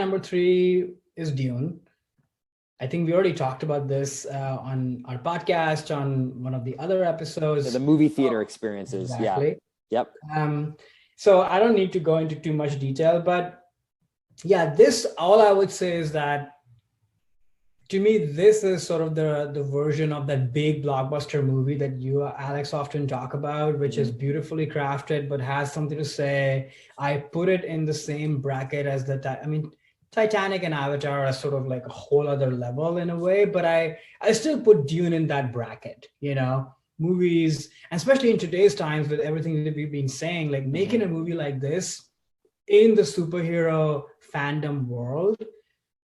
number three is Dune. I think we already talked about this on our podcast, on one of the other episodes. The movie theater experiences. Exactly. Yeah. Yep. So I don't need to go into too much detail, but yeah, all I would say is that to me, this is sort of the version of that big blockbuster movie that you, Alex, often talk about, which is beautifully crafted, but has something to say. I put it in the same bracket as Titanic and Avatar are sort of like a whole other level in a way, but I still put Dune in that bracket, movies, and especially in today's times with everything that we've been saying, like making a movie like this in the superhero fandom world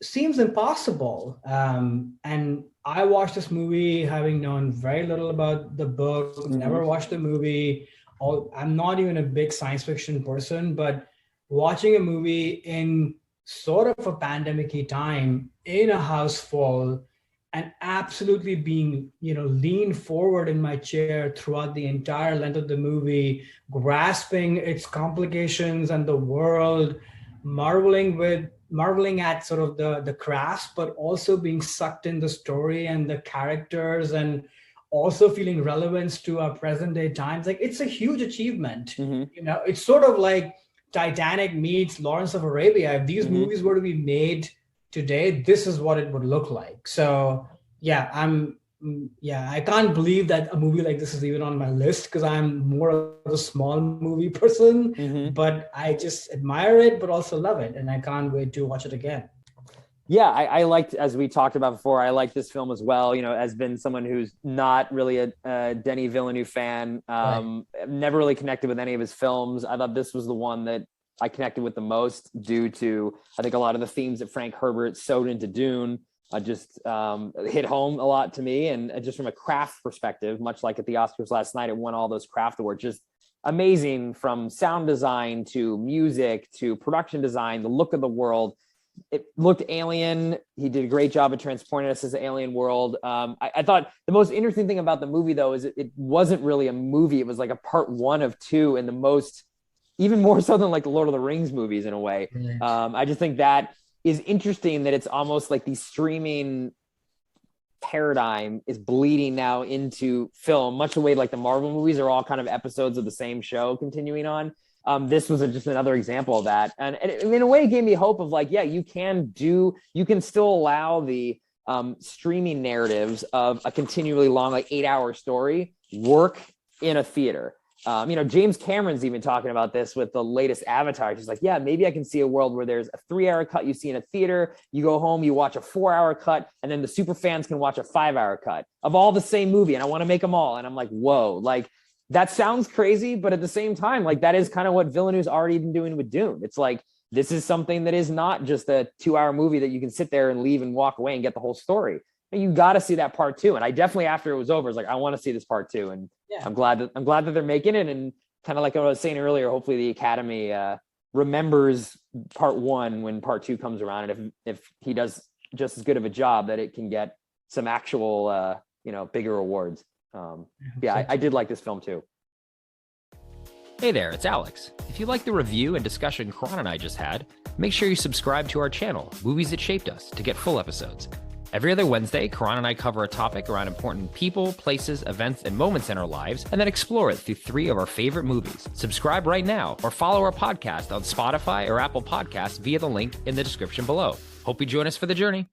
seems impossible. And I watched this movie having known very little about the book, never watched the movie. I'm not even a big science fiction person, but watching a movie in sort of a pandemic-y time in a house full and absolutely being, leaned forward in my chair throughout the entire length of the movie, grasping its complications and the world, marveling at sort of the crafts, but also being sucked in the story and the characters, and also feeling relevance to our present day times. Like, it's a huge achievement. It's sort of like Titanic meets Lawrence of Arabia. If these movies were to be made today, this is what it would look like. So yeah, I can't believe that a movie like this is even on my list, because I'm more of a small movie person, but I just admire it, but also love it. And I can't wait to watch it again. Yeah, I liked, as we talked about before, I like this film as well. As been someone who's not really a Denis Villeneuve fan, Right. never really connected with any of his films. I thought this was the one that I connected with the most, due to, I think, a lot of the themes that Frank Herbert sewed into Dune just hit home a lot to me. And just from a craft perspective, much like at the Oscars last night, it won all those craft awards. Just amazing, from sound design to music to production design, the look of the world. It looked alien. He did a great job of transporting us to the alien world. I thought the most interesting thing about the movie, though, is it wasn't really a movie. It was like a part one of two, and even more so than like the Lord of the Rings movies in a way. Right. I just think that is interesting, that it's almost like the streaming paradigm is bleeding now into film, much the way like the Marvel movies are all kind of episodes of the same show continuing on. This was just another example of that. And in a way, it gave me hope of like, yeah, you can still allow the streaming narratives of a continually long, like 8-hour story work in a theater. James Cameron's even talking about this with the latest Avatar. He's like, yeah, maybe I can see a world where there's a 3-hour cut you see in a theater, you go home, you watch a 4-hour cut, and then the super fans can watch a 5-hour cut of all the same movie. And I want to make them all. And I'm like, whoa, like, that sounds crazy, but at the same time, like, that is kind of what Villeneuve's already been doing with Dune. It's like, this is something that is not just a 2-hour movie that you can sit there and leave and walk away and get the whole story. You got to see that part two. And I definitely, after it was over, was like, I want to see this part two. And yeah, I'm glad that they're making it. And kind of like what I was saying earlier, hopefully the Academy remembers part one when part two comes around. And if he does just as good of a job, that it can get some actual, bigger awards. I did like this film too. Hey there, it's Alex. If you like the review and discussion Karan and I just had, make sure you subscribe to our channel, Movies That Shaped Us, to get full episodes. Every other Wednesday, Karan and I cover a topic around important people, places, events, and moments in our lives, and then explore it through 3 of our favorite movies. Subscribe right now, or follow our podcast on Spotify or Apple Podcasts via the link in the description below. Hope you join us for the journey.